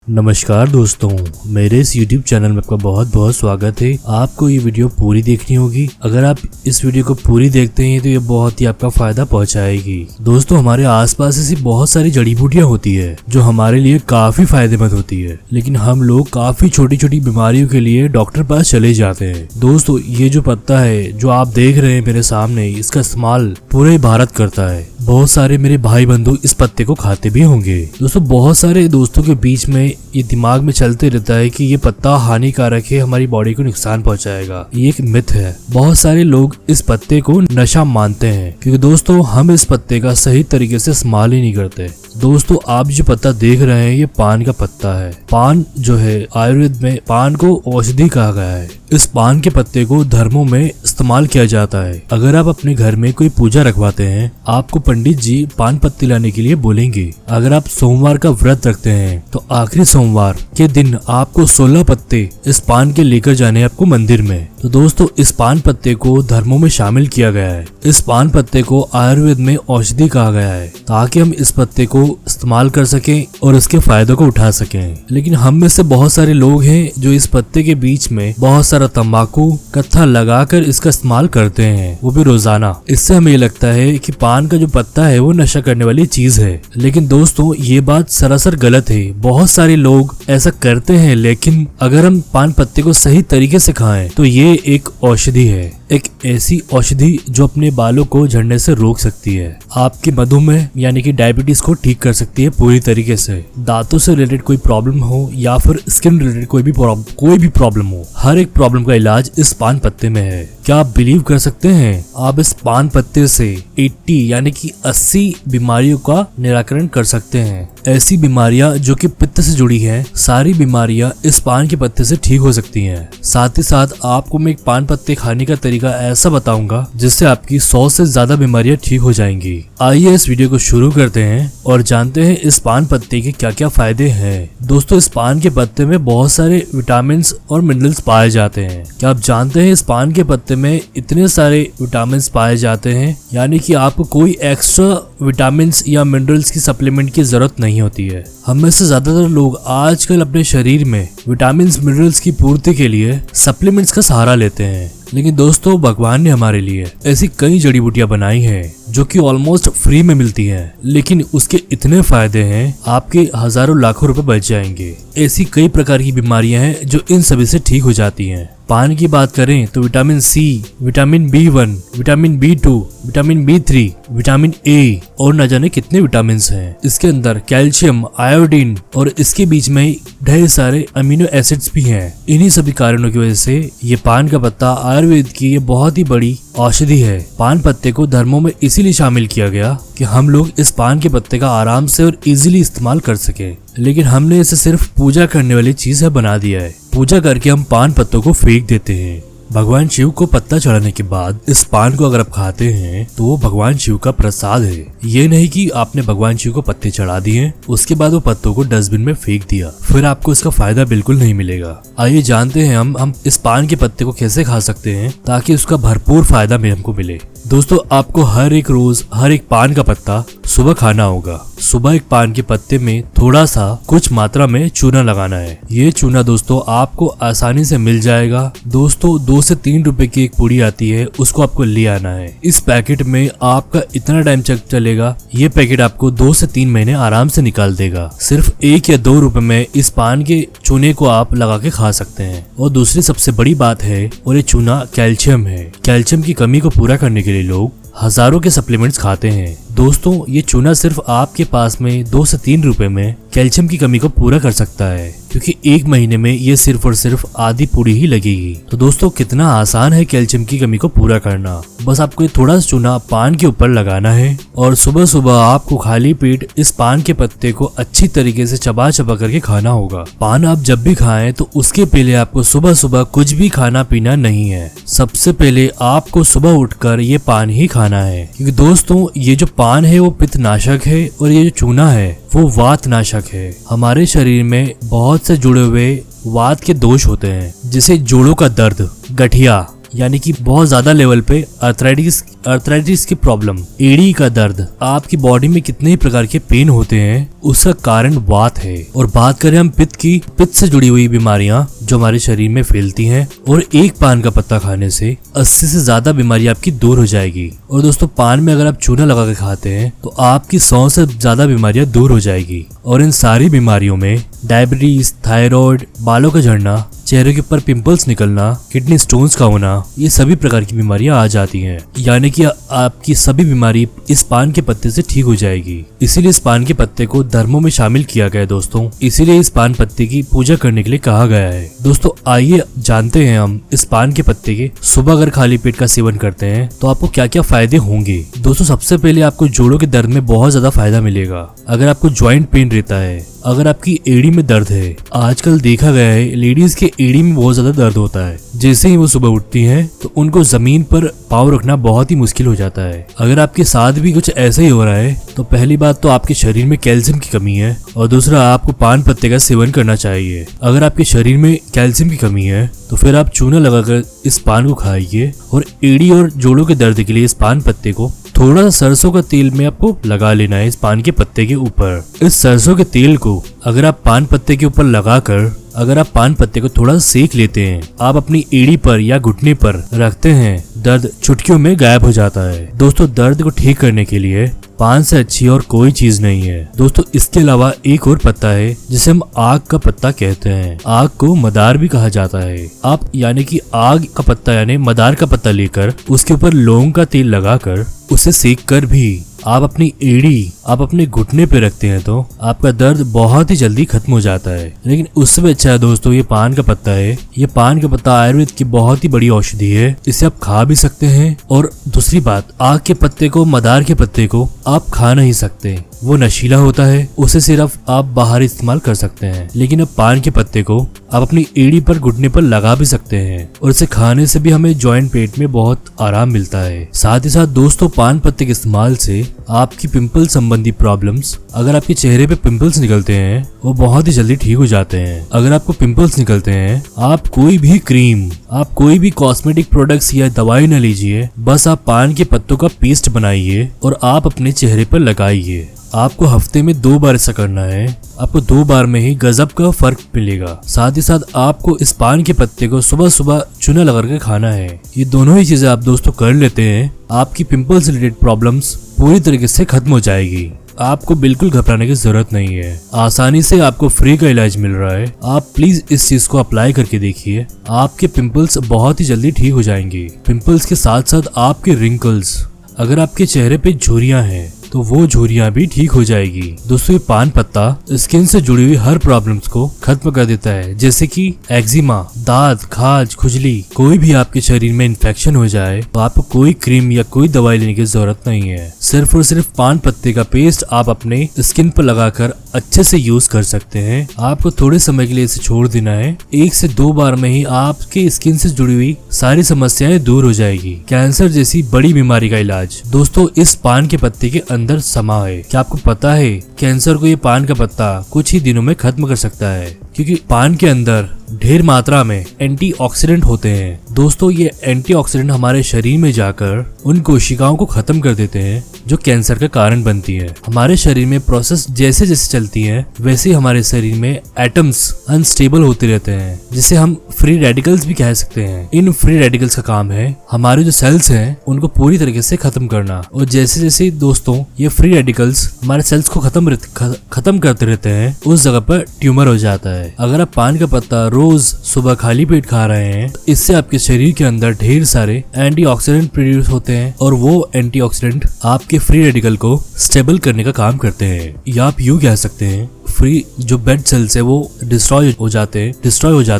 नमस्कार दोस्तों, मेरे इस YouTube चैनल में आपका बहुत बहुत स्वागत है। आपको ये वीडियो पूरी देखनी होगी। अगर आप इस वीडियो को पूरी देखते हैं तो ये बहुत ही आपका फायदा पहुंचाएगी। दोस्तों, हमारे आसपास ऐसी बहुत सारी जड़ी बूटियां होती है जो हमारे लिए काफी फायदेमंद होती है, लेकिन हम लोग काफी छोटी छोटी बीमारियों के लिए डॉक्टर पास चले जाते हैं। दोस्तों, ये जो पत्ता है जो आप देख रहे हैं मेरे सामने, इसका इस्तेमाल पूरे भारत करता है। बहुत सारे मेरे भाई बंधु इस पत्ते को खाते भी होंगे। दोस्तों, बहुत सारे दोस्तों के बीच में ये दिमाग में चलते रहता है कि ये पत्ता हानिकारक है, हमारी बॉडी को नुकसान पहुंचाएगा। ये एक मिथ है। बहुत सारे लोग इस पत्ते को नशा मानते हैं, क्योंकि दोस्तों हम इस पत्ते का सही तरीके से इस्तेमाल ही नहीं करते। दोस्तों, आप जो पत्ता देख रहे हैं ये पान का पत्ता है। पान जो है, आयुर्वेद में पान को औषधि कहा गया है। इस पान के पत्ते को धर्मों में इस्तेमाल किया जाता है। अगर आप अपने घर में कोई पूजा रखवाते हैं, आपको पंडित जी पान पत्ती लाने के लिए बोलेंगे। अगर आप सोमवार का व्रत रखते हैं तो आखिरी सोमवार के दिन आपको 16 पत्ते इस पान के लेकर जाने आपको मंदिर में। तो दोस्तों, इस पान पत्ते को धर्मों में शामिल किया गया है। इस पान पत्ते को आयुर्वेद में औषधि कहा गया है, ताकि हम इस पत्ते को इस्तेमाल कर सकें और इसके फायदों को उठा सकें। लेकिन हम में से बहुत सारे लोग हैं जो इस पत्ते के बीच में बहुत सारा तंबाकू कत्था लगाकर इसका इस्तेमाल करते हैं, वो भी रोजाना। इससे हमें ये लगता है कि पान का जो पत्ता है वो नशा करने वाली चीज है, लेकिन दोस्तों ये बात सरासर गलत है। बहुत सारे लोग ऐसा करते हैं, लेकिन अगर हम पान पत्ते को सही तरीके से खाएं तो ये एक औषधि है, एक ऐसी औषधि जो अपने बालों को झड़ने से रोक सकती है। आपके मधुमेह यानी कि डायबिटीज को ठीक कर सकती है पूरी तरीके से। दांतों से रिलेटेड कोई प्रॉब्लम हो या फिर स्किन रिलेटेड कोई भी प्रॉब्लम हो, हर एक प्रॉब्लम का इलाज इस पान पत्ते में है। क्या आप बिलीव कर सकते हैं, आप इस पान पत्ते से 80 यानी कि 80 बीमारियों का निराकरण कर सकते हैं। ऐसी बीमारियां जो कि पित्त से जुड़ी हैं, सारी बीमारियां इस पान के पत्ते से ठीक हो सकती हैं। साथ ही साथ आपको मैं एक पान पत्ते खाने का तरीका ऐसा बताऊंगा जिससे आपकी 100 से ज्यादा बीमारियां ठीक हो जाएंगी। आइए इस वीडियो को शुरू करते हैं और जानते हैं इस पान पत्ते के क्या क्या फायदे हैं। दोस्तों, इस पान के पत्ते में बहुत सारे विटामिन और मिनरल्स पाए जाते हैं। क्या आप जानते हैं इस पान के पत्ते में इतने सारे विटामिन पाए जाते हैं, यानी कि आपको कोई एक्स्ट्रा विटामिन या मिनरल्स की सप्लीमेंट की जरूरत नहीं होती है। हम में से ज्यादातर लोग आजकल अपने शरीर में विटामिन मिनरल्स की पूर्ति के लिए सप्लीमेंट्स का सहारा लेते हैं, लेकिन दोस्तों भगवान ने हमारे लिए ऐसी कई जड़ी बूटियां बनाई हैं जो कि ऑलमोस्ट फ्री में मिलती हैं, लेकिन उसके इतने फायदे हैं आपके हजारों लाखों रुपए बच जाएंगे। ऐसी कई प्रकार की बीमारियां हैं जो इन सभी से ठीक हो जाती हैं। पान की बात करें तो vitamin C, vitamin B1, vitamin B2, vitamin B3, vitamin A और न जाने कितने विटामिन हैं। इसके अंदर कैल्शियम, आयोडीन और इसके बीच में ढेर सारे अमीनो एसिड्स भी हैं। इन्हीं सभी कारणों की वजह से ये पान का पत्ता आयुर्वेद की ये बहुत ही बड़ी औषधि है। पान पत्ते को धर्मों में इसीलिए शामिल किया गया कि हम लोग इस पान के पत्ते का आराम से और इजीली इस्तेमाल कर सके, लेकिन हमने इसे सिर्फ पूजा करने वाली चीज है बना दिया है। पूजा करके हम पान पत्तों को फेंक देते हैं। भगवान शिव को पत्ता चढ़ाने के बाद इस पान को अगर आप खाते हैं तो वो भगवान शिव का प्रसाद है। ये नहीं कि आपने भगवान शिव को पत्ते चढ़ा दिए, उसके बाद वो पत्तों को डस्टबिन में फेंक दिया, फिर आपको इसका फायदा बिल्कुल नहीं मिलेगा। आइए जानते हैं हम इस पान के पत्ते को कैसे खा सकते हैं ताकि उसका भरपूर फायदा हमको मिले। दोस्तों, आपको हर एक रोज हर एक पान का पत्ता सुबह खाना होगा। सुबह एक पान के पत्ते में थोड़ा सा कुछ मात्रा में चूना लगाना है। ये चूना दोस्तों आपको आसानी से मिल जाएगा। दोस्तों, 2 से 3 रुपए की एक पुड़ी आती है, उसको आपको ले आना है। इस पैकेट में आपका इतना टाइम चलेगा, ये पैकेट आपको 2 से 3 महीने आराम से निकाल देगा। सिर्फ 1 या 2 रुपए में इस पान के चूने को आप लगा के खा सकते हैं। और दूसरी सबसे बड़ी बात है, और ये चूना कैल्शियम है। कैल्शियम की कमी को पूरा करने के लिए लोग हजारों के सप्लीमेंट्स खाते हैं। दोस्तों, ये चूना सिर्फ आपके पास में 2 से 3 रुपए में कैल्शियम की कमी को पूरा कर सकता है, क्योंकि 1 महीने में ये सिर्फ और सिर्फ आधी पुड़ी ही लगेगी। तो दोस्तों, कितना आसान है कैल्शियम की कमी को पूरा करना। बस आपको ये थोड़ा सा चूना पान के ऊपर लगाना है और सुबह सुबह आपको खाली पेट इस पान के पत्ते को अच्छी तरीके से चबा चबा करके खाना होगा। पान आप जब भी खाएं तो उसके पहले आपको सुबह सुबह कुछ भी खाना पीना नहीं है। सबसे पहले आपको सुबह उठकर ये पान ही खाना है, क्योंकि दोस्तों ये जो पान है वो पित्त नाशक है और ये जो चूना है वो वात नाशक है। हमारे शरीर में बहुत से जुड़े हुए वात के दोष होते हैं, जैसे जोड़ों का दर्द, गठिया यानी कि बहुत ज्यादा लेवल पे अर्थराइटिस की प्रॉब्लम, एड़ी का दर्द, आपकी बॉडी में कितने ही प्रकार के पेन होते हैं, उसका कारण वात है। और बात करें हम पित्त की, पित्त से जुड़ी हुई बीमारियां जो हमारे शरीर में फैलती हैं, और एक पान का पत्ता खाने से 80 से ज्यादा बीमारी आपकी दूर हो जाएगी। और दोस्तों पान में अगर आप चूना लगा के खाते हैं तो आपकी 100 से ज्यादा बीमारियां दूर हो जाएगी। और इन सारी बीमारियों में डायबिटीज, थायराइड, बालों का झड़ना, चेहरे के ऊपर पिंपल्स निकलना, किडनी स्टोन्स का होना, ये सभी प्रकार की बीमारियां आ जाती हैं। यानी कि आपकी सभी बीमारी इस पान के पत्ते से ठीक हो जाएगी। इसीलिए इस पान के पत्ते को धर्मों में शामिल किया गया है दोस्तों। इसीलिए इस पान पत्ते की पूजा करने के लिए कहा गया है। दोस्तों आइए जानते हैं हम इस पान के पत्ते के सुबह अगर खाली पेट का सेवन करते हैं तो आपको क्या क्या फायदे होंगे। दोस्तों सबसे पहले आपको जोड़ों के दर्द में बहुत ज्यादा फायदा मिलेगा। अगर आपको ज्वाइंट पेन रहता है, अगर आपकी एड़ी में दर्द है, आजकल देखा गया है लेडीज के एड़ी में बहुत ज्यादा दर्द होता है। जैसे ही वो सुबह उठती हैं तो उनको जमीन पर पाँव रखना बहुत ही मुश्किल हो जाता है। अगर आपके साथ भी कुछ ऐसा ही हो रहा है तो पहली बात तो आपके शरीर में कैल्शियम की कमी है, और दूसरा आपको पान पत्ते का सेवन करना चाहिए। अगर आपके शरीर में कैल्शियम की कमी है तो फिर आप चूना लगाकर इस पान को खाइए, और एड़ी और जोड़ों के दर्द के लिए इस पान पत्ते को थोड़ा सा सरसों का तेल में आपको लगा लेना है इस पान के पत्ते के ऊपर। इस सरसों के तेल को अगर आप पान पत्ते के ऊपर लगाकर अगर आप पान पत्ते को थोड़ा सेक लेते हैं, आप अपनी एड़ी पर या घुटने पर रखते हैं, दर्द चुटकियों में गायब हो जाता है। दोस्तों दर्द को ठीक करने के लिए पान से अच्छी और कोई चीज नहीं है। दोस्तों इसके अलावा एक और पत्ता है जिसे हम आग का पत्ता कहते हैं। आग को मदार भी कहा जाता है। आप यानी कि आग का पत्ता यानी मदार का पत्ता लेकर उसके ऊपर लौंग का तेल लगाकर उसे सेक कर भी आप अपनी एड़ी आप अपने घुटने पे रखते हैं तो आपका दर्द बहुत ही जल्दी खत्म हो जाता है। लेकिन उससे भी अच्छा है दोस्तों ये पान का पत्ता है। ये पान का पत्ता आयुर्वेद की बहुत ही बड़ी औषधि है। इसे आप खा भी सकते हैं, और दूसरी बात आग के पत्ते को, मदार के पत्ते को आप खा नहीं सकते, वो नशीला होता है, उसे सिर्फ आप बाहर इस्तेमाल कर सकते हैं। लेकिन अब पान के पत्ते को आप अपनी एड़ी पर, घुटने पर लगा भी सकते हैं, और इसे खाने से भी हमें जॉइंट पेट में बहुत आराम मिलता है। साथ ही साथ दोस्तों पान पत्ते के इस्तेमाल से आपकी पिंपल संबंधी प्रॉब्लम्स, अगर आपके चेहरे पे पिंपल्स निकलते हैं वो बहुत ही जल्दी ठीक हो जाते हैं। अगर आपको पिंपल्स निकलते हैं, आप कोई भी क्रीम, आप कोई भी कॉस्मेटिक प्रोडक्ट्स या दवाई न लीजिए, बस आप पान के पत्तों का पेस्ट बनाइए और आप अपने चेहरे पर लगाइए। आपको हफ्ते में 2 बार ऐसा करना है। आपको 2 बार में ही गजब का फर्क मिलेगा। साथ ही साथ आपको इस पान के पत्ते को सुबह सुबह चूना लगा के खाना है। ये दोनों ही चीजें आप दोस्तों कर लेते हैं, आपकी पिंपल से रिलेटेड प्रॉब्लम्स पूरी तरीके से खत्म हो जाएगी। आपको बिल्कुल घबराने की जरूरत नहीं है। आसानी से आपको फ्री का इलाज मिल रहा है। आप प्लीज इस चीज को अप्लाई करके देखिए, आपके पिंपल्स बहुत ही जल्दी ठीक हो जाएंगे। पिंपल्स के साथ साथ आपके रिंकल्स, अगर आपके चेहरे पे झुर्रियां हैं तो वो झुर्रियां भी ठीक हो जाएगी। दोस्तों ये पान पत्ता स्किन से जुड़ी हुई हर प्रॉब्लम्स को खत्म कर देता है, जैसे कि एक्जिमा, दाद, खाज, खुजली। कोई भी आपके शरीर में इन्फेक्शन हो जाए तो आपको कोई क्रीम या कोई दवाई लेने की जरूरत नहीं है। सिर्फ और सिर्फ पान पत्ते का पेस्ट आप अपने स्किन पर लगाकर अच्छे से यूज कर सकते हैं। आपको थोड़े समय के लिए इसे छोड़ देना है। 1 से 2 बार में ही आपके स्किन से जुड़ी हुई सारी समस्याएं दूर हो जाएगी। कैंसर जैसी बड़ी बीमारी का इलाज दोस्तों इस पान के पत्ते के अंदर समा है। क्या आपको पता है कैंसर को ये पान का पत्ता कुछ ही दिनों में खत्म कर सकता है, क्योंकि पान के अंदर ढेर मात्रा में एंटीऑक्सीडेंट होते हैं। दोस्तों ये एंटीऑक्सीडेंट हमारे शरीर में जाकर उन कोशिकाओं को खत्म कर देते हैं जो कैंसर का कारण बनती है। हमारे शरीर में प्रोसेस जैसे जैसे चलती है वैसे हमारे शरीर में एटम्स अनस्टेबल होते रहते हैं, जिसे हम फ्री रेडिकल्स भी कह सकते हैं। इन फ्री रेडिकल्स का काम है हमारे जो सेल्स हैं उनको पूरी तरीके से खत्म करना, और जैसे जैसे दोस्तों ये फ्री रेडिकल्स हमारे सेल्स को खत्म करते रहते हैं उस जगह पर ट्यूमर हो जाता है। अगर आप पान का पत्ता रोज सुबह खाली पेट खा रहे हैं तो इससे आपके शरीर के अंदर ढेर सारे एंटीऑक्सीडेंट प्रोड्यूस होते हैं, और वो एंटीऑक्सीडेंट आपके फ्री रेडिकल को स्टेबल करने का काम करते हैं। या आप यूँ कह सकते हैं फ्री जो बेड सेल्स है वो डिस्ट्रॉय हो जाते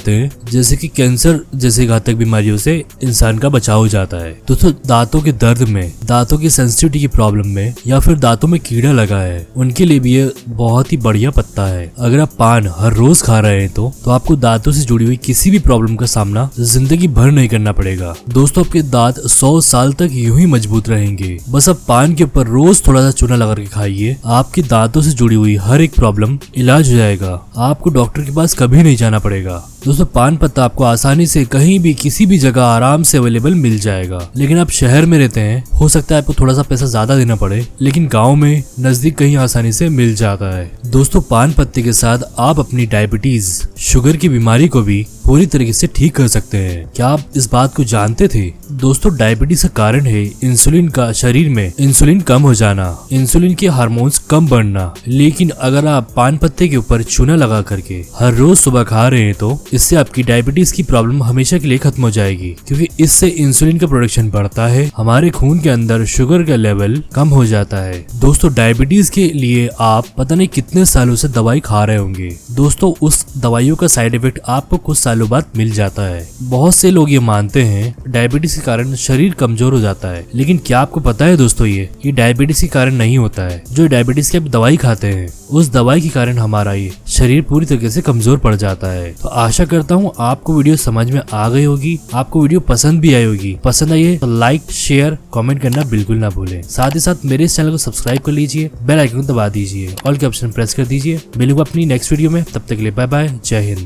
हैं, जैसे कि कैंसर जैसे घातक बीमारियों से इंसान का बचाव हो जाता है। दोस्तों दांतों के दर्द में, दांतों की सेंसिटिविटी की प्रॉब्लम में, या फिर दांतों में कीड़ा लगा है उनके लिए भी ये बहुत ही बढ़िया पत्ता है। अगर आप पान हर रोज खा रहे हैं तो आपको दांतों से जुड़ी हुई किसी भी प्रॉब्लम का सामना जिंदगी भर नहीं करना पड़ेगा। दोस्तों आपके दांत 100 साल तक यूं ही मजबूत रहेंगे। बस आप पान के ऊपर रोज थोड़ा सा चूना लगा के खाइए, आपके दांतों से जुड़ी हुई हर एक प्रॉब्लम इलाज हो जाएगा। आपको डॉक्टर के पास कभी नहीं जाना पड़ेगा। दोस्तों पान पत्ता आपको आसानी से कहीं भी किसी भी जगह आराम से अवेलेबल मिल जाएगा। लेकिन आप शहर में रहते हैं, हो सकता है आपको थोड़ा सा पैसा ज्यादा देना पड़े, लेकिन गांव में नजदीक कहीं आसानी से मिल जाता है। दोस्तों पान पत्ते के साथ आप अपनी डायबिटीज, शुगर की बीमारी को भी पूरी तरीके से ठीक कर सकते हैं। क्या आप इस बात को जानते थे? दोस्तों डायबिटीज का कारण है इंसुलिन का शरीर में इंसुलिन कम हो जाना, इंसुलिन के हार्मोन्स कम बढ़ना। लेकिन अगर आप पान पत्ते के ऊपर चूना लगा करके हर रोज सुबह खा रहे हैं तो इससे आपकी डायबिटीज की प्रॉब्लम हमेशा के लिए खत्म हो जाएगी, क्योंकि इससे इंसुलिन का प्रोडक्शन बढ़ता है, हमारे खून के अंदर शुगर का लेवल कम हो जाता है। दोस्तों डायबिटीज के लिए आप पता नहीं कितने सालों से दवाई खा रहे होंगे। दोस्तों उस दवाइयों का साइड इफेक्ट आपको कुछ सालों बाद मिल जाता है। बहुत से लोग ये मानते हैं डायबिटीज के कारण शरीर कमजोर हो जाता है, लेकिन क्या आपको पता है दोस्तों ये डायबिटीज के कारण नहीं होता है। जो डायबिटीज की आप दवाई खाते हैं उस दवाई के कारण हमारा ये शरीर पूरी तरीके से कमजोर पड़ जाता है। तो आशा करता हूँ आपको वीडियो समझ में आ गई होगी, आपको वीडियो पसंद भी आई होगी। पसंद आई है तो लाइक, शेयर, कमेंट करना बिल्कुल ना भूलें। साथ ही साथ मेरे इस चैनल को सब्सक्राइब कर लीजिए, बेल आइकन को दबा दीजिए, ऑल के ऑप्शन प्रेस कर दीजिए। मिलूंगा अपनी नेक्स्ट वीडियो में, तब तक के लिए बाय बाय, जय हिंद।